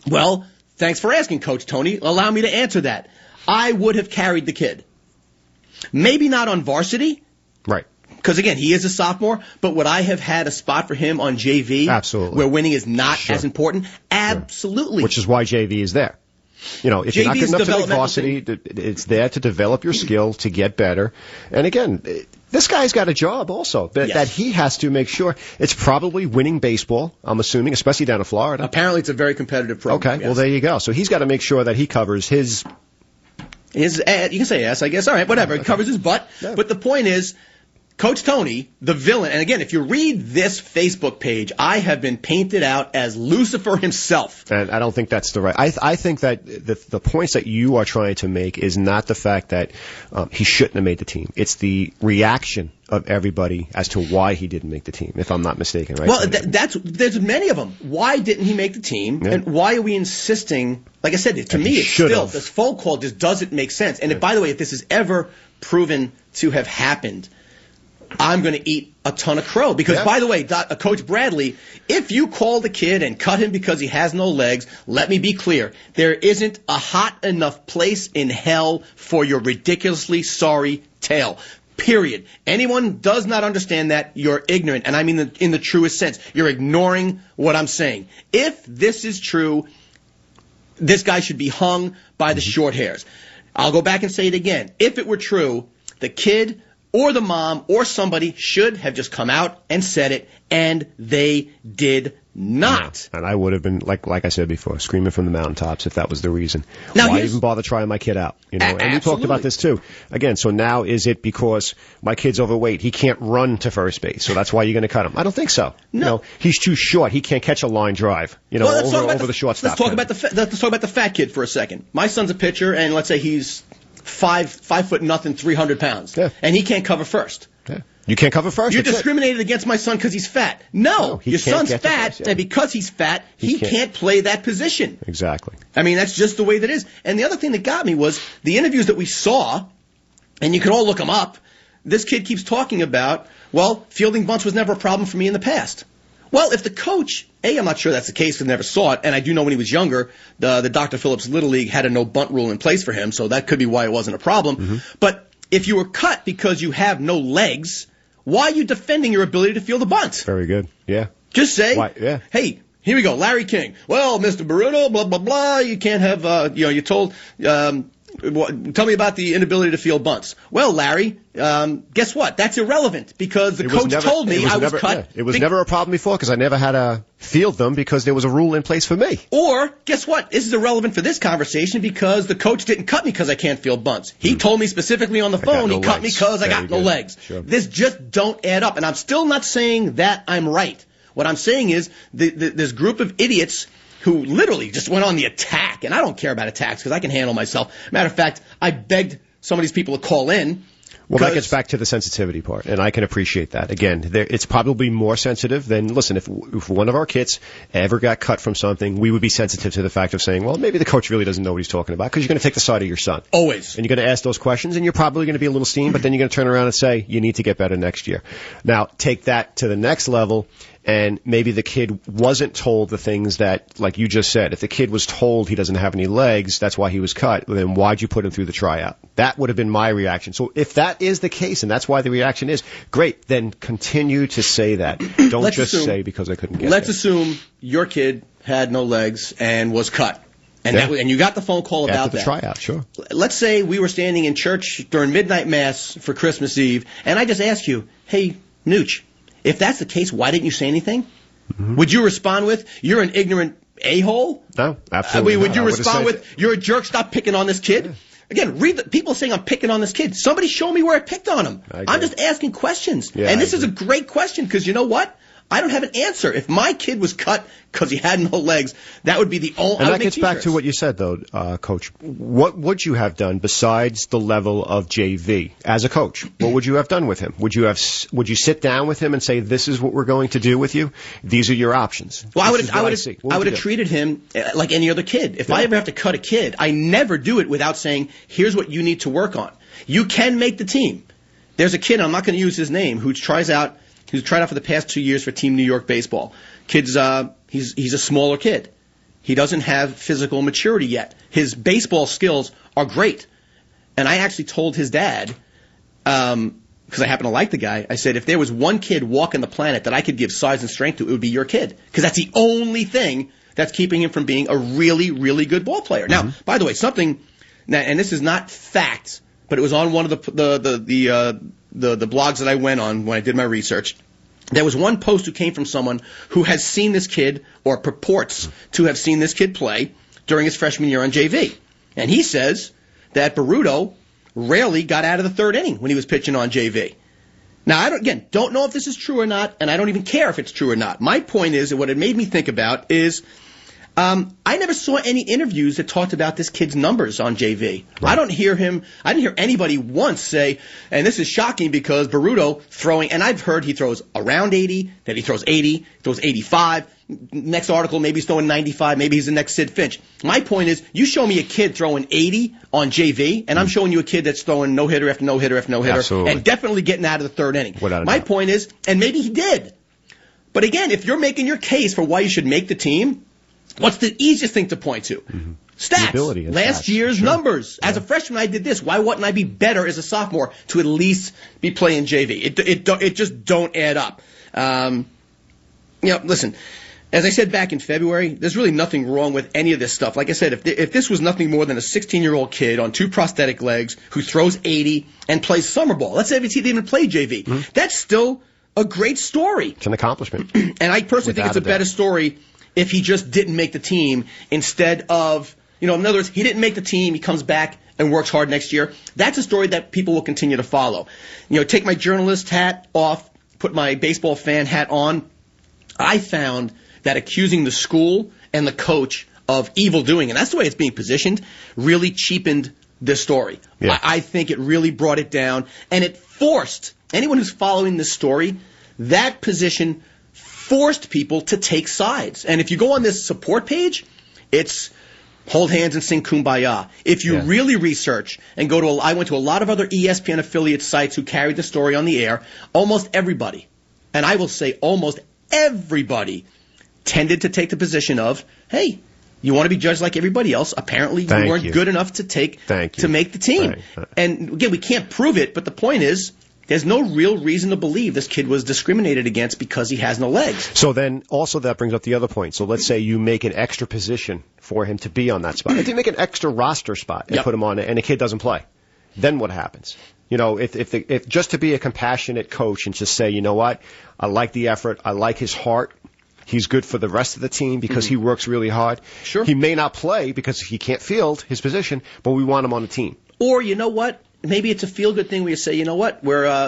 A: Well, thanks for asking, Coach Tony. Allow me to answer that. I would have carried the kid. Maybe not on varsity.
B: Right.
A: Because, again, he is a sophomore, but would I have had a spot for him on JV?
B: Absolutely.
A: Where winning is not as important? Absolutely.
B: Which is why JV is there. You know, if you're not good enough to make varsity, it's there to develop your skill, to get better. And again, this guy's got a job also that he has to make sure. It's probably winning baseball, I'm assuming, especially down in Florida.
A: Apparently it's a very competitive program.
B: Okay, well, there you go. So he's got to make sure that he covers his you
A: can say ass, I guess. All right, whatever. It covers his butt.
B: Yeah.
A: But the point is, Coach Tony, the villain, and again, if you read this Facebook page, I have been painted out as Lucifer himself.
B: And I don't think that's the right. I think that the points that you are trying to make is not the fact that he shouldn't have made the team. It's the reaction of everybody as to why he didn't make the team, if I'm not mistaken, right?
A: Well, there's many of them. Why didn't he make the team? Yeah. And why are we insisting? Like I said, to me, it's still, this phone call just doesn't make sense. And by the way, if this is ever proven to have happened, I'm going to eat a ton of crow. Because, by the way, Coach Bradley, if you call the kid and cut him because he has no legs, let me be clear. There isn't a hot enough place in hell for your ridiculously sorry tale. Period. Anyone does not understand that, you're ignorant. And I mean in the truest sense. You're ignoring what I'm saying. If this is true, this guy should be hung by the short hairs. I'll go back and say it again. If it were true, the kid or the mom or somebody should have just come out and said it, and they did not.
B: No. And I would have been, like I said before, screaming from the mountaintops if that was the reason.
A: Now,
B: why even bother trying my kid out? You know, and we talked about this too. Again, so now is it because my kid's overweight, he can't run to first base, so that's why you're going to cut him? I don't think so. No. You know, he's too short, he can't catch a line drive. You know, over the shortstop.
A: Let's talk about the fat kid for a second. My son's a pitcher, and let's say he's 5'0", 300 pounds, and he can't cover first.
B: Yeah. You can't cover first.
A: You're discriminated against my son because he's fat. No, your son's fat, and because he's fat, he can't play that position.
B: Exactly.
A: I mean, that's just the way that is. And the other thing that got me was the interviews that we saw, and you can all look them up. This kid keeps talking about, well, fielding bunts was never a problem for me in the past. Well, if the coach, I'm not sure that's the case because I never saw it, and I do know when he was younger, the Dr. Phillips Little League had a no bunt rule in place for him, so that could be why it wasn't a problem. Mm-hmm. But if you were cut because you have no legs, why are you defending your ability to field a bunt?
B: Very good. Yeah.
A: Just say, hey, here we go, Larry King. Well, Mr. Burruto, blah, blah, blah, you can't have, you're told, tell me about the inability to field bunts. Well, Larry, guess what? That's irrelevant because the coach told me I was cut.
B: It was never a problem before because I never had to field them because there was a rule in place for me.
A: Or, guess what? This is irrelevant for this conversation because the coach didn't cut me because I can't field bunts. He told me specifically on the phone he cut me because I got no legs. Sure. This just don't add up. And I'm still not saying that I'm right. What I'm saying is this group of idiots who literally just went on the attack, and I don't care about attacks because I can handle myself. Matter of fact, I begged some of these people to call in.
B: Well, that gets back to the sensitivity part, and I can appreciate that. Again, it's probably more sensitive than, listen, if one of our kids ever got cut from something, we would be sensitive to the fact of saying, well, maybe the coach really doesn't know what he's talking about, because you're going to take the side of your son.
A: Always.
B: And you're going to ask those questions, and you're probably going to be a little steamed, but then you're going to turn around and say, you need to get better next year. Now, take that to the next level, and maybe the kid wasn't told the things that, like you just said, if the kid was told he doesn't have any legs, that's why he was cut, well, then why'd you put him through the tryout? That would have been my reaction. So if that is the case, and that's why the reaction is, great, then continue to say that. Don't say because I couldn't get
A: Let's assume your kid had no legs and was cut. And, and you got the phone call about
B: that. After the tryout, sure.
A: Let's say we were standing in church during midnight mass for Christmas Eve, and I just asked you, hey, Nooch, if that's the case, why didn't you say anything? Mm-hmm. Would you respond with, you're an ignorant a-hole?
B: No, absolutely
A: Would you respond with, you're a jerk, stop picking on this kid? Yeah. Again, people saying I'm picking on this kid. Somebody show me where I picked on him. I'm just asking questions. Yeah, and this is a great question because you know what? I don't have an answer. If my kid was cut because he had no legs, that would be the only.
B: And that gets back to what you said, though, Coach. What would you have done besides the level of JV as a coach? What would you have done with him? Would you sit down with him and say, "This is what we're going to do with you. These are your options."
A: Well, I would have treated him like any other kid. If I ever have to cut a kid, I never do it without saying, "Here's what you need to work on. You can make the team." There's a kid, I'm not going to use his name, who tried out for the past 2 years for Team New York Baseball. He's a smaller kid. He doesn't have physical maturity yet. His baseball skills are great. And I actually told his dad, because I happen to like the guy, I said, if there was one kid walking the planet that I could give size and strength to, it would be your kid. Because that's the only thing that's keeping him from being a really, really good ball player. Mm-hmm. Now, by the way, and this is not fact, but it was on one of the blogs that I went on when I did my research. There was one post who came from someone who has seen this kid, or purports to have seen this kid play during his freshman year on JV. And he says that Burruto rarely got out of the third inning when he was pitching on JV. Now, I don't know if this is true or not, and I don't even care if it's true or not. My point is, and what it made me think about is, I never saw any interviews that talked about this kid's numbers on JV. Right. I didn't hear anybody once say, and this is shocking because Burruto throwing, and I've heard he throws around 80, that he throws 80, throws 85. Next article, maybe he's throwing 95, maybe he's the next Sid Finch. My point is, you show me a kid throwing 80 on JV, and I'm showing you a kid that's throwing no-hitter after no-hitter after no-hitter,
B: Absolutely.
A: and definitely getting out of the third inning. My point is, and maybe he did, but again, if you're making your case for why you should make the team, what's the easiest thing to point to? Mm-hmm. Stats. Last year's numbers. As a freshman, I did this. Why wouldn't I be better as a sophomore to at least be playing JV? It just don't add up. Listen, as I said back in February, there's really nothing wrong with any of this stuff. Like I said, if this was nothing more than a 16-year-old kid on 2 prosthetic legs who throws 80 and plays summer ball, let's say if he didn't even play JV, that's still a great story.
B: It's an accomplishment.
A: And I personally think it's a better story if he just didn't make the team instead of, in other words, he didn't make the team, he comes back and works hard next year. That's a story that people will continue to follow. Take my journalist hat off, put my baseball fan hat on. I found that accusing the school and the coach of evil doing, and that's the way it's being positioned, really cheapened this story. Yeah. I think it really brought it down, and it forced anyone who's following this story, that position forced people to take sides. And if you go on this support page, it's hold hands and sing Kumbaya. If you really research and I went to a lot of other ESPN affiliate sites who carried the story on the air, almost everybody, and I will say almost everybody, tended to take the position of, hey, you want to be judged like everybody else. Apparently you weren't good enough to make the team. And again, we can't prove it, but the point is, there's no real reason to believe this kid was discriminated against because he has no legs.
B: So then also that brings up the other point. So let's say you make an extra position for him to be on that spot. If you make an extra roster spot and put him on it and the kid doesn't play, then what happens? If just to be a compassionate coach and just say, you know what, I like the effort, I like his heart, he's good for the rest of the team because he works really hard. Sure. He may not play because he can't field his position, but we want him on the team.
A: Or you know what? Maybe it's a feel-good thing where you say, you know what,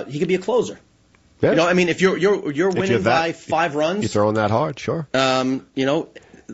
A: he could be a closer. Yeah. If you're winning by 5 runs,
B: you're throwing that hard, sure.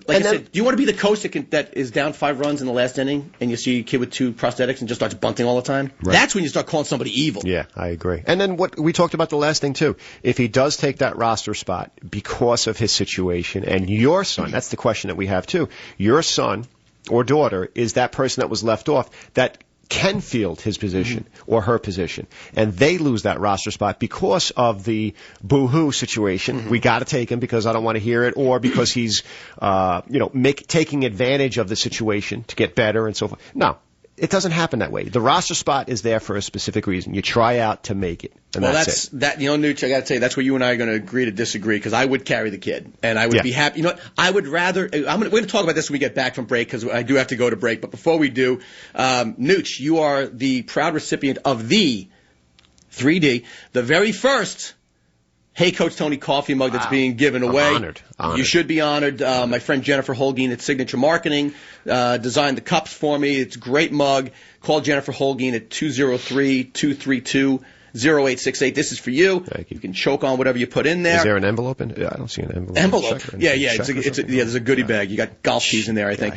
A: Like I said, do you want to be the coach that is down 5 runs in the last inning and you see a kid with 2 prosthetics and just starts bunting all the time? Right. That's when you start calling somebody evil.
B: Yeah, I agree. And then what we talked about the last thing too, if he does take that roster spot because of his situation and your son, that's the question that we have too, your son or daughter is that person that was left off that can field his position or her position, and they lose that roster spot because of the boo-hoo situation. We got to take him because I don't want to hear it, or because he's, taking advantage of the situation to get better and so forth. No, it doesn't happen that way. The roster spot is there for a specific reason. You try out to make it. And that's it.
A: Nooch, I got to tell you, that's where you and I are going to agree to disagree, because I would carry the kid, and I would be happy. I would rather. We're going to talk about this when we get back from break, because I do have to go to break. But before we do, Nooch, you are the proud recipient of the 3D, the very first Hey Coach Tony coffee mug that's being given away.
B: Honored.
A: You should be honored. My friend Jennifer Holguin at Signature Marketing designed the cups for me. It's a great mug. Call Jennifer Holguin at 203-232-0868. This is for you.
B: Thank you.
A: You can choke on whatever you put in there.
B: Is there an envelope in it? Yeah, I don't see an envelope.
A: Yeah. There's a goodie bag. You got golf keys in there, I think.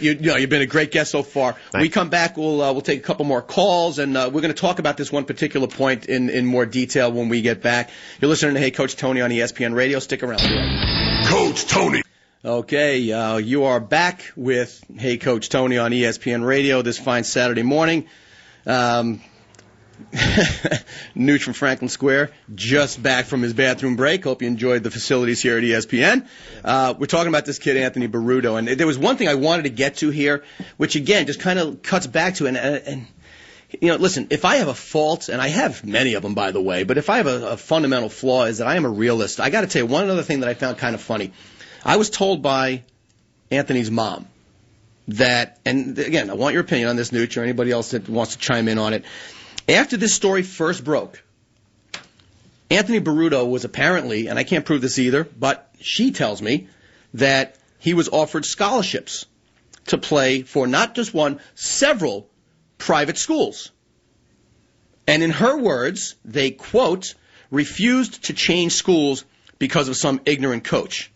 A: You've been a great guest so far. When we come back, we'll take a couple more calls, and we're going to talk about this one particular point in more detail when we get back. You're listening to Hey Coach Tony on ESPN Radio. Stick around.
D: Coach Tony.
A: Okay, you are back with Hey Coach Tony on ESPN Radio this fine Saturday morning. Nooch from Franklin Square, just back from his bathroom break. Hope you enjoyed the facilities here at ESPN. We're talking about this kid, Anthony Burruto, and there was one thing I wanted to get to here, which again just kind of cuts back to and listen, if I have a fault, and I have many of them, by the way, but if I have a fundamental flaw, is that I am a realist. I got to tell you one other thing that I found kind of funny. I was told by Anthony's mom that, and again, I want your opinion on this, Nooch, or anybody else that wants to chime in on it. After this story first broke, Anthony Burruto was apparently, and I can't prove this either, but she tells me that he was offered scholarships to play for not just one, several private schools. And in her words, they, quote, refused to change schools because of some ignorant coach.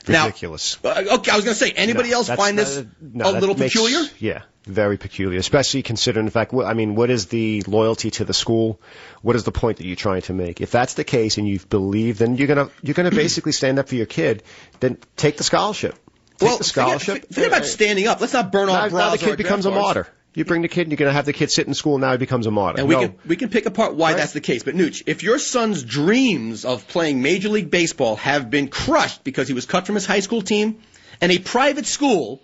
B: Ridiculous.
A: Now, okay, I was going to say, anybody else find this a little peculiar?
B: Yeah, very peculiar, especially considering the fact, what is the loyalty to the school? What is the point that you're trying to make? If that's the case and you believe, then you're gonna basically stand up for your kid, then take the scholarship. Take the scholarship.
A: Forget about standing up. Let's not burn our brows.
B: Now the kid becomes a martyr. You bring the kid, and you're going to have the kid sit in school, now he becomes a martyr.
A: And we can pick apart why that's the case. But, Nooch, if your son's dreams of playing Major League Baseball have been crushed because he was cut from his high school team, and a private school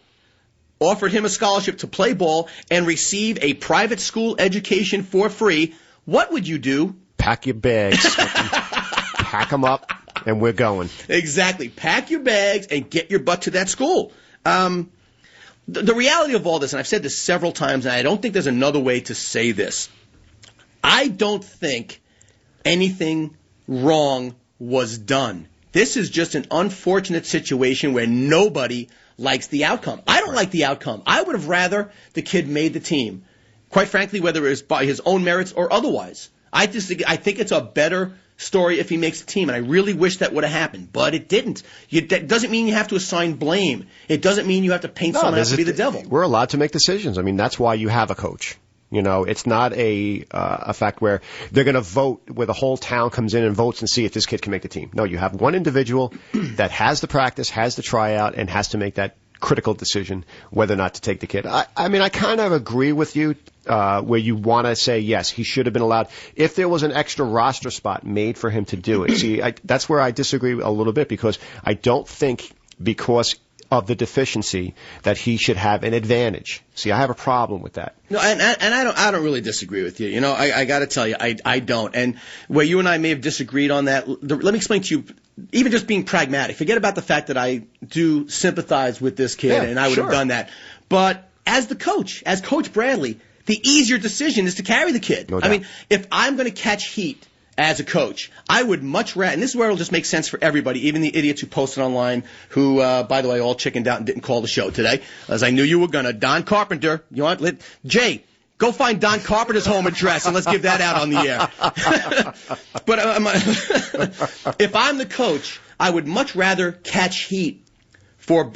A: offered him a scholarship to play ball and receive a private school education for free, what would you do?
B: Pack your bags. Pack them up, and we're going.
A: Exactly. Pack your bags and get your butt to that school. The reality of all this, and I've said this several times, and I don't think there's another way to say this. I don't think anything wrong was done. This is just an unfortunate situation where nobody likes the outcome. I don't like the outcome. I would have rather the kid made the team. Quite frankly, whether it was by his own merits or otherwise. I think it's a better story if he makes the team, and I really wish that would have happened, but it didn't. That doesn't mean you have to assign blame. It doesn't mean you have to paint someone else to be the devil.
B: We're allowed to make decisions. I mean, that's why you have a coach. You know, it's not a fact where they're going to vote, where the whole town comes in and votes and see if this kid can make the team. No, you have one individual that has the practice, has the tryout, and has to make that critical decision whether or not to take the kid. I mean, I kind of agree with you where you want to say, yes, he should have been allowed. If there was an extra roster spot made for him to do it. See, that's where I disagree a little bit, because I don't think because of the deficiency that he should have an advantage. See, I have a problem with that.
A: No, and I don't really disagree with you. You know, I got to tell you, I don't. And where you and I may have disagreed on that, let me explain to you, even just being pragmatic. Forget about the fact that I do sympathize with this kid, and I would have done that. But as the coach, as Coach Bradley, the easier decision is to carry the kid.
B: No doubt.
A: I mean, if I'm going to catch heat as a coach, I would much rather, and this is where it'll just make sense for everybody, even the idiots who posted online, who, by the way, all chickened out and didn't call the show today, as I knew you were going to. Don Carpenter, you want, Jay, go find Don Carpenter's home address and let's give that out on the air. But if I'm the coach, I would much rather catch heat for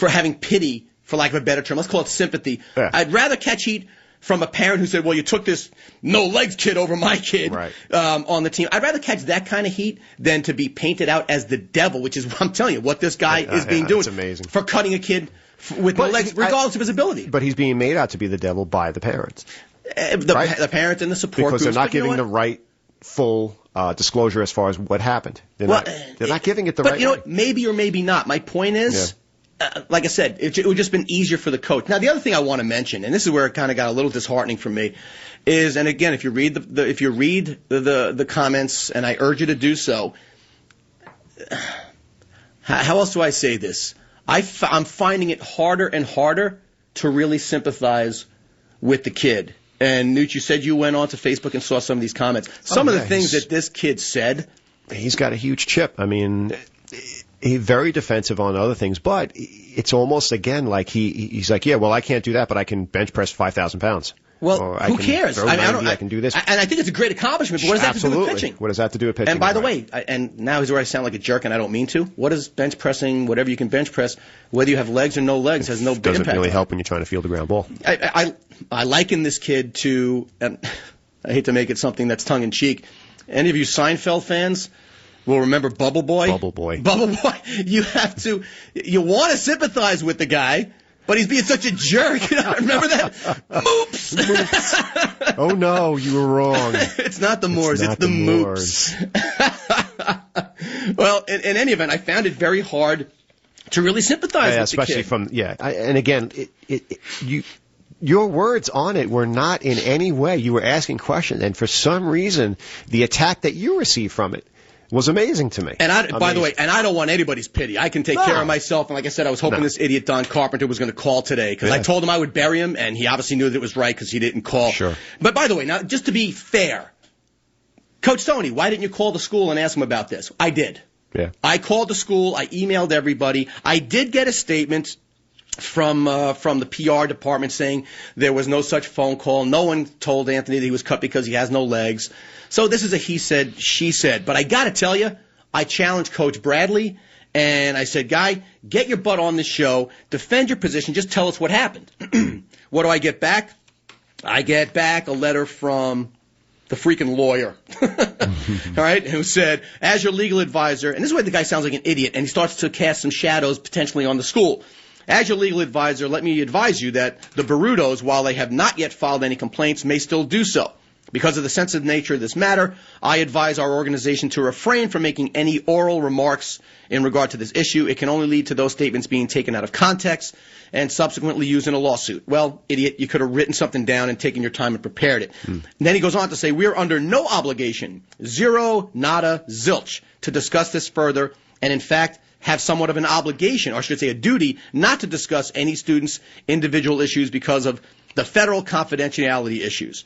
A: having pity, for lack of a better term. Let's call it sympathy.
B: Yeah.
A: I'd rather catch heat from a parent who said, well, you took this no-legs kid over my kid on the team. I'd rather catch that kind of heat than to be painted out as the devil, which is, I'm telling you, what this guy is being doing.
B: It's amazing.
A: For cutting a kid with no legs, regardless of his ability.
B: But he's being made out to be the devil by the parents.
A: The parent and the support
B: because
A: groups.
B: They're not giving the right full disclosure as far as what happened. They're not giving it the right way. But you know what? Maybe or maybe not. My point is, like I said, it would just been easier for the coach. Now, the other thing I want to mention, and this is where it kind of got a little disheartening for me, is, and again, if you read the comments, and I urge you to do so, how else do I say this? I'm finding it harder and harder to really sympathize with the kid. And Nooch, you said you went on to Facebook and saw some of these comments. Some of the things that this kid said. He's got a huge chip. I mean, he's very defensive on other things, but it's almost, again, like he's like, yeah, well, I can't do that, but I can bench press 5,000 pounds.
A: Well, who cares?
B: I can do this.
A: And I think it's a great accomplishment, but what does that have to do with pitching?
B: What does that have to do with pitching?
A: And by the way, and now is where I sound like a jerk, and I don't mean to, what is bench pressing, whatever you can bench press, whether you have legs or no legs, has no big impact.
B: Doesn't really help when you're trying to field a ground ball.
A: I liken this kid to, and I hate to make it something that's tongue-in-cheek, any of you Seinfeld fans will remember Bubble Boy?
B: Bubble Boy.
A: Bubble Boy. You want to sympathize with the guy, but he's being such a jerk. Remember that? Moops.
B: Oh, no, you were wrong.
A: It's not the Moors, it's the Moops. Well, in any event, I found it very hard to really sympathize with
B: especially
A: the kid.
B: And again, your words on it were not in any way. You were asking questions, and for some reason, the attack that you received from it was amazing to me.
A: And by the way, I don't want anybody's pity. I can take care of myself. And like I said, I was hoping this idiot Don Carpenter was going to call today, because I told him I would bury him, and he obviously knew that it was right because he didn't call.
B: Sure.
A: But by the way, now just to be fair, Coach Tony, why didn't you call the school and ask him about this? I did.
B: Yeah.
A: I called the school. I emailed everybody. I did get a statement from the PR department saying there was no such phone call. No one told Anthony that he was cut because he has no legs. So this is a he said, she said. But I got to tell you, I challenged Coach Bradley, and I said, Guy, get your butt on this show, defend your position, just tell us what happened. What do I get back? I get back a letter from the freaking lawyer, all right, who said, as your legal advisor, and this is why the guy sounds like an idiot, and he starts to cast some shadows potentially on the school. As your legal advisor, let me advise you that the Burrutos, while they have not yet filed any complaints, may still do so. Because of the sensitive nature of this matter, I advise our organization to refrain from making any oral remarks in regard to this issue. It can only lead to those statements being taken out of context and subsequently used in a lawsuit. Well, idiot, you could have written something down and taken your time and prepared it. And then he goes on to say, we are under no obligation, zero, nada, zilch, to discuss this further, and in fact, have somewhat of an obligation, or I should say a duty, not to discuss any student's individual issues because of the federal confidentiality issues.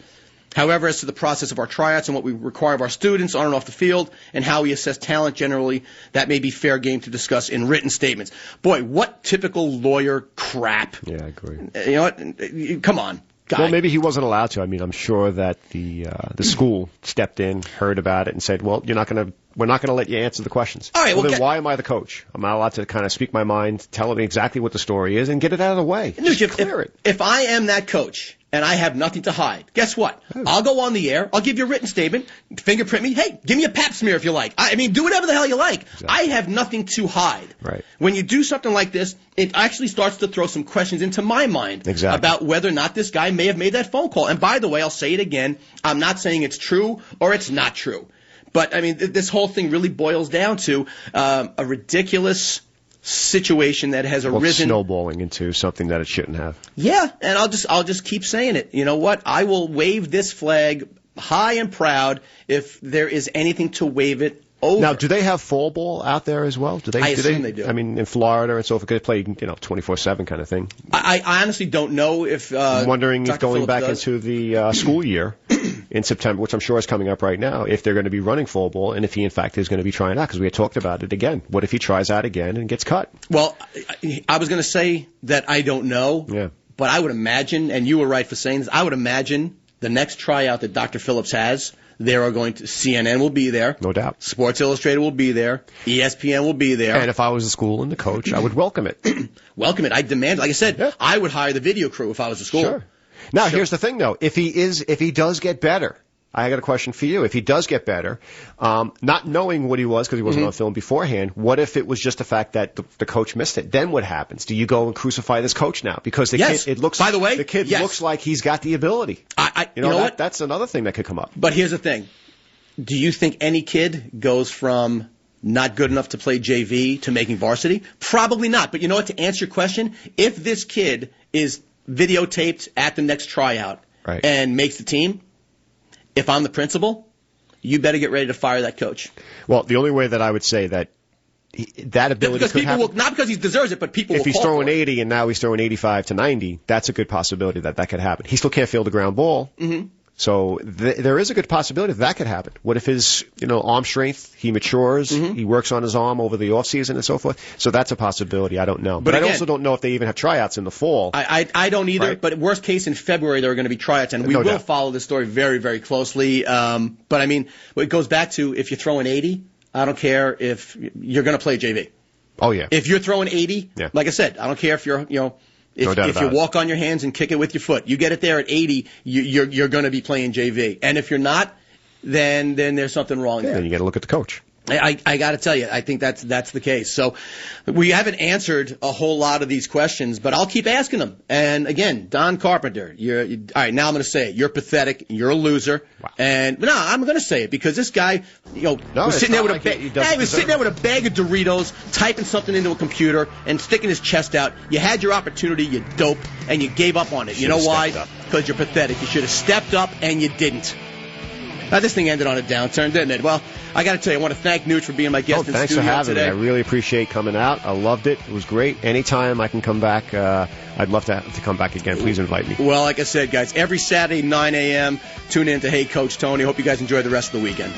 A: However, as to the process of our tryouts and what we require of our students on and off the field and how we assess talent generally, that may be fair game to discuss in written statements. Boy, what typical lawyer crap.
B: Yeah, I agree.
A: You know what? Come on, Guy.
B: Well, maybe he wasn't allowed to. I mean, I'm sure that the school stepped in, heard about it, and said, well, we're not going to let you answer the questions.
A: All right,
B: well, then why am I the coach? I'm not allowed to kind of speak my mind, tell them exactly what the story is, and get it out of the way.
A: Nooch,
B: clear it.
A: If I am that coach and I have nothing to hide, guess what? I'll go on the air. I'll give you a written statement. Fingerprint me. Hey, give me a pap smear if you like. I mean, do whatever the hell you like. Exactly. I have nothing to hide.
B: Right.
A: When you do something like this, it actually starts to throw some questions into my mind about whether or not this guy may have made that phone call. And by the way, I'll say it again. I'm not saying it's true or it's not true. But, I mean, this whole thing really boils down to a ridiculous situation that has arisen.
B: Snowballing into something that it shouldn't have.
A: Yeah, and I'll just keep saying it. You know what? I will wave this flag high and proud if there is anything to wave it over.
B: Now, do they have fall ball out there as well?
A: I assume they do.
B: I mean, in Florida and so forth, they play 24/7 kind of thing.
A: I honestly don't know if.
B: I'm wondering
A: Dr.
B: if going
A: Phillips
B: back
A: does.
B: into the school year in September, which I'm sure is coming up right now, if they're going to be running fall ball, and if he in fact is going to be trying out, because we had talked about it again. What if he tries out again and gets cut?
A: Well, I was going to say that I don't know.
B: Yeah.
A: But I would imagine, and you were right for saying this, I would imagine the next tryout that Dr. Phillips has, there are going to CNN will be there.
B: No doubt.
A: Sports Illustrated will be there. ESPN will be there.
B: And if I was the school and the coach, I would welcome it.
A: Welcome it. I demand, like I said, I would hire the video crew if I was the school.
B: Sure. Now, here's the thing, though. If he does get better, I got a question for you. If he does get better, not knowing what he was because he wasn't on film beforehand, what if it was just the fact that the coach missed it? Then what happens? Do you go and crucify this coach now? Because the kid, it looks.
A: By the way,
B: the kid looks like he's got the ability.
A: You know what?
B: That's another thing that could come up.
A: But here's the thing. Do you think any kid goes from not good enough to play JV to making varsity? Probably not. But you know what? To answer your question, if this kid is videotaped at the next tryout and makes the team, if I'm the principal, you better get ready to fire that coach.
B: Well, the only way that I would say that ability could happen.
A: Not because he deserves it, but people will
B: If he's throwing 80 and now he's throwing 85 to 90, that's a good possibility that could happen. He still can't field the ground ball. Mm-hmm. So there is a good possibility that could happen. What if his arm strength, he matures, he works on his arm over the off season and so forth? So that's a possibility. I don't know. But again, I also don't know if they even have tryouts in the fall.
A: I don't either. Right? But worst case, in February there are going to be tryouts, and we will follow this story very, very closely. But I mean, it goes back to if you're throwing 80, I don't care if you're going to play JV.
B: Oh yeah.
A: If you're throwing 80, like I said, I don't care if you're If you walk on your hands and kick it with your foot, you get it there at 80, you're going to be playing JV. And if you're not, then there's something wrong there.
B: Then you got to look at the coach.
A: I got to tell you, I think that's the case. So we haven't answered a whole lot of these questions, but I'll keep asking them. And again, Don Carpenter, all right, now I'm going to say it. You're pathetic. You're a loser. Wow. And no, I'm going to say it because this guy, was sitting there with he was sitting there with a bag of Doritos, typing something into a computer and sticking his chest out. You had your opportunity, you dope, and you gave up on it. You know why? Because you're pathetic. You should have stepped up and you didn't. Now, this thing ended on a downturn, didn't it? Well, I got to tell you, I want to thank Nooch for being my guest in the studio today.
B: Thanks for having me. I really appreciate coming out. I loved it. It was great. Anytime I can come back, I'd love to come back again. Please invite me.
A: Well, like I said, guys, every Saturday, 9 a.m., tune in to Hey Coach Tony. Hope you guys enjoy the rest of the weekend.